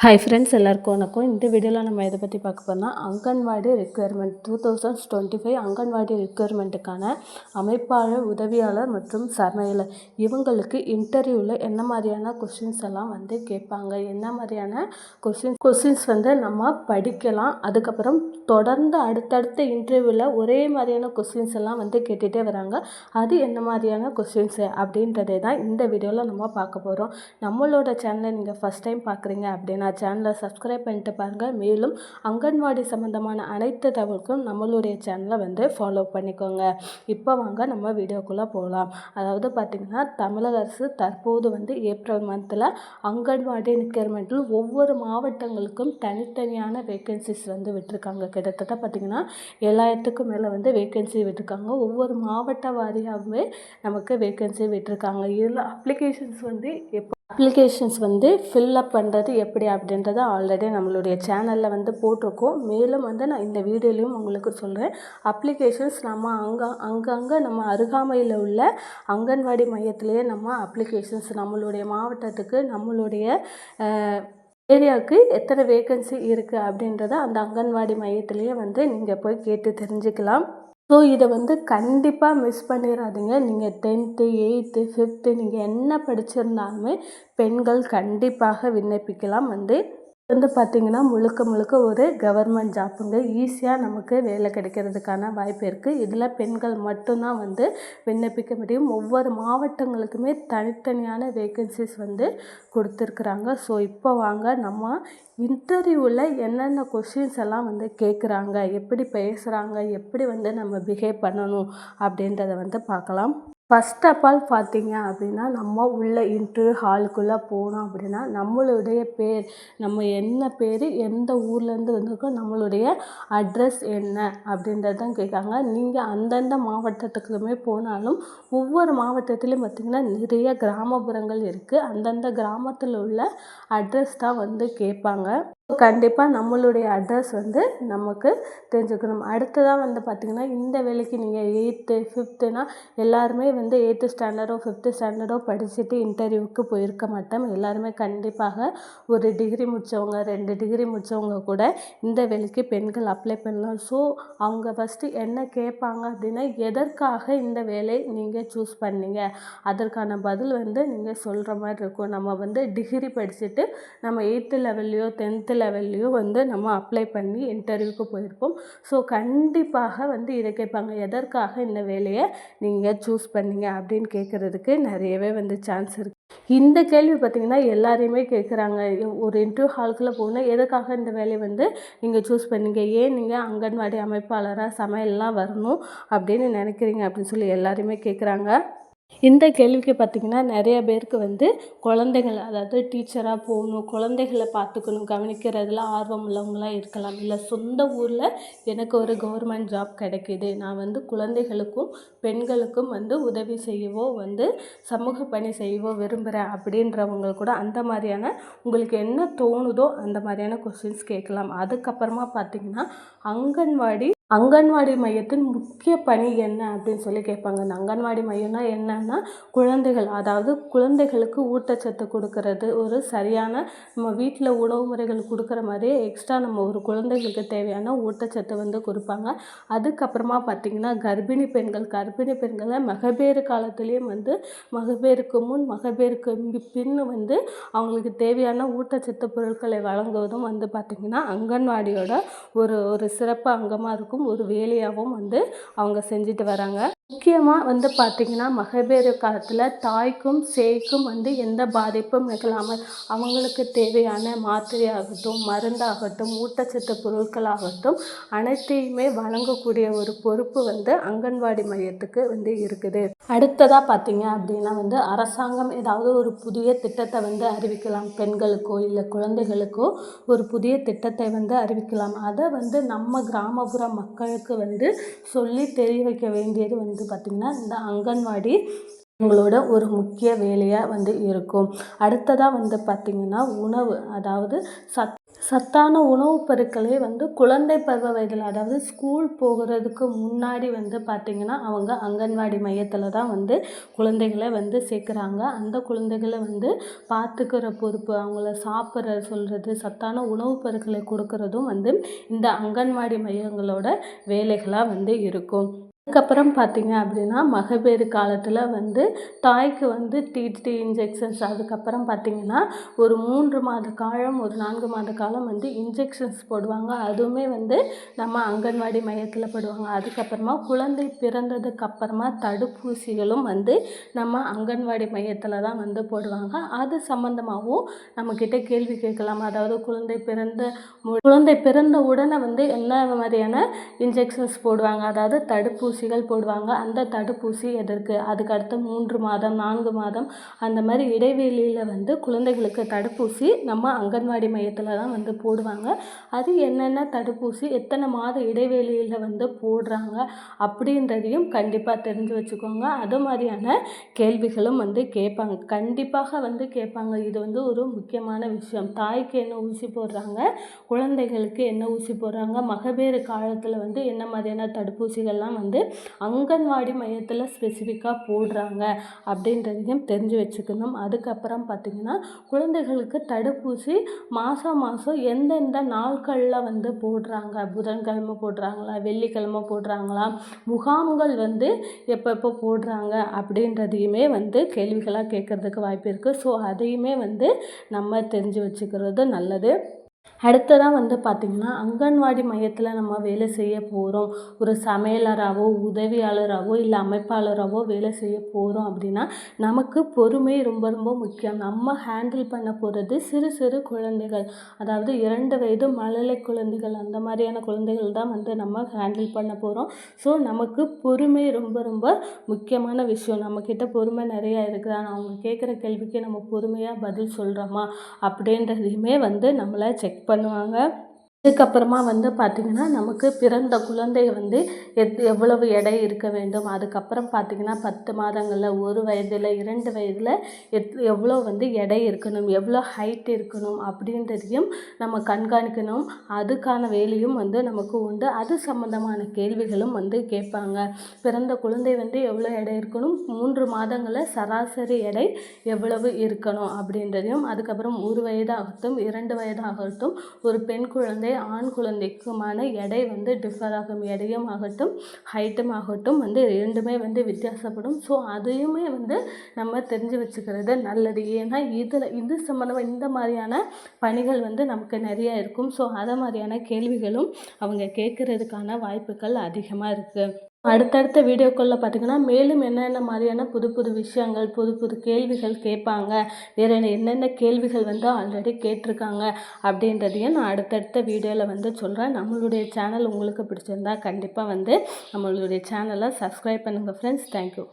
Hi friends, எல்லாருக்கும் வணக்கம். இந்த வீடியோவில் நம்ம எதை பற்றி பார்க்க போனால் அங்கன்வாடி ரெக்குயர்மெண்ட் 2025 அங்கன்வாடி ரெக்குயர்மெண்ட்டுக்கான அமைப்பாளர், உதவியாளர் மற்றும் சமையலர் இவங்களுக்கு இன்டர்வியூவில் என்ன மாதிரியான கொஷின்ஸ் எல்லாம் கேட்பாங்க, என்ன மாதிரியான கொஷின்ஸ் நம்ம படிக்கலாம். அதுக்கப்புறம் தொடர்ந்து அடுத்தடுத்த இன்டர்வியூவில் ஒரே மாதிரியான கொஷின்ஸ் எல்லாம் கேட்டுகிட்டே வராங்க. அது என்ன மாதிரியான கொஷின்ஸு அப்படின்றதே தான் இந்த வீடியோவில் நம்ம பார்க்க போகிறோம். நம்மளோட சேனலை நீங்கள் ஃபஸ்ட் டைம் பார்க்குறீங்க அப்படின்னா சேனலை சப்ஸ்கிரைப் பண்ணிட்டு பாருங்கள். மேலும் அங்கன்வாடி சம்மந்தமான அனைத்து தகவலுக்கும் நம்மளுடைய சேனலை ஃபாலோ பண்ணிக்கோங்க. இப்போ வாங்க நம்ம வீடியோக்குள்ளே போகலாம். அதாவது பார்த்திங்கன்னா, தமிழக அரசு தற்போது ஏப்ரல் மந்தில் அங்கன்வாடி ரெக்குயர்மெண்ட்டில் ஒவ்வொரு மாவட்டங்களுக்கும் தனித்தனியான வேக்கன்சிஸ் விட்டுருக்காங்க. கிட்டத்தட்ட பார்த்திங்கன்னா 7000க்கும் மேலே வேக்கன்சி விட்டுருக்காங்க. ஒவ்வொரு மாவட்ட வாரியாகவே நமக்கு வேக்கன்சி விட்டுருக்காங்க. இதில் அப்ளிகேஷன்ஸ் ஃபில்லப் பண்ணுறது எப்படி அப்படின்றத ஆல்ரெடி நம்மளுடைய சேனலில் போட்டிருக்கோம். மேலும் நான் இந்த வீடியோலையும் உங்களுக்கு சொல்கிறேன். அப்ளிகேஷன்ஸ் நம்ம அங்கங்கே நம்ம அருகாமையில் உள்ள அங்கன்வாடி மையத்திலேயே நம்ம அப்ளிகேஷன்ஸ் நம்மளுடைய மாவட்டத்துக்கு, நம்மளுடைய ஏரியாவுக்கு எத்தனை வேக்கன்சி இருக்குது அப்படின்றத அந்த அங்கன்வாடி மையத்திலேயே நீங்கள் போய் கேட்டு தெரிஞ்சுக்கலாம். ஸோ இதை கண்டிப்பாக மிஸ் பண்ணிடாதீங்க. நீங்கள் 10th 8th 5th நீங்கள் என்ன படிச்சிருந்தாலுமே பெண்கள் கண்டிப்பாக விண்ணப்பிக்கலாம். பார்த்திங்கன்னா முழுக்க ஒரு கவர்மெண்ட் ஜாப்புங்க. ஈஸியாக நமக்கு வேலை கிடைக்கிறதுக்கான வாய்ப்பு இருக்குது. இதில் பெண்கள் மட்டும்தான் விண்ணப்பிக்க முடியும். ஒவ்வொரு மாவட்டங்களுக்குமே தனித்தனியான வேக்கன்சிஸ் கொடுத்துருக்குறாங்க. ஸோ இப்போ வாங்க நம்ம இன்டர்வியூவில் என்னென்ன கொஷின்ஸ் எல்லாம் கேட்குறாங்க, எப்படி பேசுகிறாங்க, எப்படி நம்ம பிஹேவ் பண்ணணும் அப்படின்றத பார்க்கலாம். ஃபஸ்ட் ஆஃப் ஆல் பார்த்திங்க அப்படின்னா, நம்ம உள்ள இன்டர்வியூ ஹாலுக்குள்ளே போனோம் அப்படின்னா நம்மளுடைய பேர், நம்ம என்ன பேர், எந்த ஊர்லேருந்து வந்திருக்கோம், நம்மளுடைய அட்ரஸ் என்ன அப்படின்றது தான் கேட்காங்க. நீங்கள் அந்தந்த மாவட்டத்துக்குமே போனாலும் ஒவ்வொரு மாவட்டத்துலேயும் பார்த்திங்கன்னா நிறைய கிராமப்புறங்கள் இருக்குது. அந்தந்த கிராமத்தில் உள்ள அட்ரஸ் தான் கேட்பாங்க. கண்டிப்பாக நம்மளுடைய அட்ரஸ் நமக்கு தெரிஞ்சுக்கணும். அடுத்ததாக பார்த்திங்கன்னா, இந்த வேலைக்கு நீங்கள் 8th 5th எல்லாருமே 8th ஸ்டாண்டர்டோ 5th ஸ்டாண்டர்டோ படிச்சுட்டு இன்டர்வியூவுக்கு போயிருக்க மாட்டோம். எல்லாருமே கண்டிப்பாக ஒரு டிகிரி முடித்தவங்க, 2 டிகிரி முடித்தவங்க கூட இந்த வேலைக்கு பெண்கள் அப்ளை பண்ணலாம். ஸோ அவங்க ஃபஸ்ட்டு என்ன கேட்பாங்க அப்படின்னா, எதற்காக இந்த வேலை நீங்கள் சூஸ் பண்ணீங்க, அதற்கான பதில் நீங்கள் சொல்கிற மாதிரி இருக்கும். நம்ம டிகிரி படிச்சுட்டு நம்ம 8th லெவல்லையோ 10th லெவல்லையோ நம்ம அப்ளை பண்ணி இன்டர்வியூக்கு போயிருப்போம். ஸோ கண்டிப்பாக இதை கேட்பாங்க, எதற்காக இந்த வேலையை நீங்கள் சூஸ் பண்ணீங்க அப்படின்னு கேட்குறதுக்கு நிறையவே சான்ஸ் இருக்குது. இந்த கேள்வி பார்த்திங்கன்னா எல்லாரையுமே கேட்குறாங்க. ஒரு இன்டர்வியூ ஹாலுக்குள்ளே போனால் எதுக்காக இந்த வேலையை நீங்கள் சூஸ் பண்ணீங்க, ஏன் நீங்கள் அங்கன்வாடி அமைப்பாளராக சமையல்லாம் வரணும் அப்படின்னு நினைக்கிறீங்க அப்படின்னு சொல்லி எல்லாருமே கேட்குறாங்க. இந்த கேள்விக்கு பார்த்திங்கன்னா நிறைய பேருக்கு குழந்தைகள், அதாவது டீச்சராக போகணும், குழந்தைகளை பார்த்துக்கணும், கவனிக்கிறதுல ஆர்வம் உள்ளவங்களாக இருக்கலாம். இல்லை சொந்த ஊரில் எனக்கு ஒரு கவர்மெண்ட் ஜாப் கிடைக்கிது, நான் குழந்தைகளுக்கும் பெண்களுக்கும் உதவி செய்யவோ சமூக பணி செய்யவோ விரும்புகிறேன் அப்படின்றவங்க கூட அந்த மாதிரியான உங்களுக்கு என்ன தோணுதோ அந்த மாதிரியான கொஸ்டின்ஸ் கேட்கலாம். அதுக்கப்புறமா பார்த்திங்கன்னா அங்கன்வாடி மையத்தின் முக்கிய பணி என்ன அப்படின்னு சொல்லி கேட்பாங்க. அந்த அங்கன்வாடி மையம்னா என்னன்னா, குழந்தைகள், அதாவது குழந்தைகளுக்கு ஊட்டச்சத்து கொடுக்கறது, ஒரு சரியான நம்ம வீட்டில் உணவு முறைகள் கொடுக்குற மாதிரியே எக்ஸ்ட்ரா நம்ம ஒரு குழந்தைகளுக்கு தேவையான ஊட்டச்சத்து கொடுப்பாங்க. அதுக்கப்புறமா பார்த்திங்கன்னா கர்ப்பிணி பெண்களை மகப்பேறு காலத்துலேயும் மகப்பேறுக்கு முன் மகப்பேறுக்கு பின் அவங்களுக்கு தேவையான ஊட்டச்சத்து பொருட்களை வழங்குவதும் பார்த்திங்கன்னா அங்கன்வாடியோட ஒரு சிறப்பு அங்கமாக இருக்கும், ஒரு வேலையாகவும் அவங்க செஞ்சுட்டு வராங்க. முக்கியமாக பார்த்திங்கன்னா மகப்பேறு காலத்தில் தாய்க்கும் சேய்க்கும் எந்த பாதிப்பும் நிகழாமல் அவங்களுக்கு தேவையான மாத்திரையாகட்டும், மருந்தாகட்டும், ஊட்டச்சத்து பொருட்களாகட்டும் அனைத்தையுமே வழங்கக்கூடிய ஒரு பொறுப்பு அங்கன்வாடி மையத்துக்கு இருக்குது. அடுத்ததாக பார்த்திங்க அப்படின்னா அரசாங்கம் ஏதாவது ஒரு புதிய திட்டத்தை அறிவிக்கலாம். பெண்களுக்கோ இல்லை குழந்தைகளுக்கோ ஒரு புதிய திட்டத்தை அறிவிக்கலாம். அதை நம்ம கிராமப்புற மக்களுக்கு சொல்லி தெரிய வைக்க வேண்டியது பார்த்திங்கன்னா இந்த அங்கன்வாடி எங்களோட ஒரு முக்கிய வேலையாக இருக்கும். அடுத்ததாக பார்த்திங்கன்னா உணவு, அதாவது சத்தான உணவுப் பொருட்களே வந்து குழந்தை பருவ வயதில், அதாவது ஸ்கூல் போகிறதுக்கு முன்னாடி வந்து பார்த்திங்கன்னா அவங்க அங்கன்வாடி மையத்தில் தான் வந்து குழந்தைகளை வந்து சேர்க்குறாங்க. அந்த குழந்தைகளை வந்து பார்த்துக்கிற பொறுப்பு, அவங்கள சாப்பிட்ற சொல்கிறது, சத்தான உணவுப் பொருட்களை கொடுக்கறதும் வந்து இந்த அங்கன்வாடி மையங்களோட வேலைகளாக வந்து இருக்கும். அதுக்கப்புறம் பார்த்திங்க அப்படின்னா மகப்பேறு காலத்தில் வந்து தாய்க்கு வந்து டிடி இன்ஜெக்ஷன்ஸ், அதுக்கப்புறம் பார்த்திங்கன்னா ஒரு 3 மாத காலம், ஒரு 4 மாத காலம் வந்து இன்ஜெக்ஷன்ஸ் போடுவாங்க. அதுவுமே வந்து நம்ம அங்கன்வாடி மையத்தில் போடுவாங்க. அதுக்கப்புறமா குழந்தை பிறந்ததுக்கு அப்புறமா தடுப்பூசிகளும் வந்து நம்ம அங்கன்வாடி மையத்தில் தான் வந்து போடுவாங்க. அது சம்மந்தமாகவும் நம்மக்கிட்ட கேள்வி கேட்கலாம். அதாவது குழந்தை பிறந்த உடனே வந்து என்ன மாதிரியான இன்ஜெக்ஷன்ஸ் போடுவாங்க, அதாவது தடுப்பூசிகள் போடுவாங்க. அந்த தடுப்பூசி எதற்கு, அதுக்கு அடுத்த 3 மாதம் 4 மாதம் அந்த மாதிரி இடைவெளியில் வந்து குழந்தைகளுக்கு தடுப்பூசி நம்ம அங்கன்வாடி மையத்தில் தான் வந்து போடுவாங்க. அது என்னென்ன தடுப்பூசி, எத்தனை மாத இடைவெளியில் வந்து போடுறாங்க அப்படின்றதையும் கண்டிப்பாக தெரிஞ்சு வச்சுக்கோங்க. அது மாதிரியான கேள்விகளும் வந்து கேட்பாங்க, கண்டிப்பாக வந்து கேட்பாங்க. இது வந்து ஒரு முக்கியமான விஷயம். தாய்க்கு என்ன ஊசி போடுறாங்க, குழந்தைகளுக்கு என்ன ஊசி போடுறாங்க, மகப்பேறு காலத்தில் வந்து என்ன மாதிரியான தடுப்பூசிகள்லாம் வந்து அங்கன்வாடி மையத்தில் ஸ்பெசிஃபிக்காக போடுறாங்க அப்படின்றதையும் தெரிஞ்சு வச்சுக்கணும். அதுக்கப்புறம் பார்த்திங்கன்னா குழந்தைகளுக்கு தடுப்பூசி மாதம் எந்தெந்த நாட்களில் வந்து போடுறாங்க, புதன்கிழமை போடுறாங்களா, வெள்ளிக்கிழமை போடுறாங்களா, முகாம்கள் வந்து எப்போ போடுறாங்க அப்படின்றதையுமே வந்து கேள்விகளாக கேட்குறதுக்கு வாய்ப்பு இருக்குது. ஸோ அதையுமே வந்து நம்ம தெரிஞ்சு வச்சுக்கிறது நல்லது. அடுத்ததாக வந்து பார்த்திங்கன்னா அங்கன்வாடி மையத்தில் நம்ம வேலை செய்ய போகிறோம், ஒரு சமையலராகவோ உதவியாளராகவோ இல்லை அமைப்பாளராகவோ வேலை செய்ய போகிறோம் அப்படின்னா நமக்கு பொறுமை ரொம்ப ரொம்ப முக்கியம். நம்ம ஹேண்டில் பண்ண போகிறது சிறு சிறு குழந்தைகள், அதாவது 2 வயது மழலை குழந்தைகள், அந்த மாதிரியான குழந்தைகள் தான் வந்து நம்ம ஹேண்டில் பண்ண போகிறோம். ஸோ நமக்கு பொறுமை ரொம்ப ரொம்ப முக்கியமான விஷயம். நம்மக்கிட்ட பொறுமை நிறையா இருக்குதா, அவங்க கேட்குற கேள்விக்கு நம்ம பொறுமையாக பதில் சொல்கிறோமா அப்படின்றதையுமே வந்து நம்மளை செக் பண்ணுவாங்க. இதுக்கப்புறமா வந்து பார்த்திங்கன்னா நமக்கு பிறந்த குழந்தை வந்து எவ்வளவு எடை இருக்க வேண்டும், அதுக்கப்புறம் பார்த்திங்கன்னா 10 மாதங்களில், 1 வயதில், 2 வயதில் எவ்வளோ வந்து எடை இருக்கணும், எவ்வளோ ஹைட் இருக்கணும் அப்படின்றதையும் நம்ம கண்காணிக்கணும். அதுக்கான வேலையும் வந்து நமக்கு உண்டு. அது சம்மந்தமான கேள்விகளும் வந்து கேட்பாங்க. பிறந்த குழந்தை வந்து எவ்வளோ எடை இருக்கணும், 3 மாதங்களில் சராசரி எடை எவ்வளவு இருக்கணும் அப்படின்றதையும், அதுக்கப்புறம் 1 வயதாகட்டும் 2 வயதாகட்டும் ஒரு பெண் குழந்தை ஆண் குழந்தைக்குமான எடை வந்து டிஃபர் ஆகும். எடையும் ஆகட்டும் ஹைட்டும் ஆகட்டும் வந்து 2மே வந்து வித்தியாசப்படும். ஸோ அதையுமே வந்து நம்ம தெரிஞ்சு வச்சுக்கிறது நல்லது. ஏன்னா இது சம்மந்தமாக இந்த மாதிரியான பணிகள் வந்து நமக்கு நிறையா இருக்கும். ஸோ அதை மாதிரியான கேள்விகளும் அவங்க கேட்குறதுக்கான வாய்ப்புகள் அதிகமாக இருக்குது. அடுத்தடுத்த வீடியோக்களில் பார்த்திங்கன்னா மேலும் என்னென்ன மாதிரியான புது புது விஷயங்கள், புது புது கேள்விகள் கேட்பாங்க, வேறு என்னென்ன கேள்விகள் வந்து ஆல்ரெடி கேட்டிருக்காங்க அப்படின்றதையும் நான் அடுத்தடுத்த வீடியோவில் வந்து சொல்கிறேன். நம்மளுடைய சேனல் உங்களுக்கு பிடிச்சிருந்தா கண்டிப்பாக வந்து நம்மளுடைய சேனலை சப்ஸ்கிரைப் பண்ணுங்கள் ஃப்ரெண்ட்ஸ். தேங்க்யூ.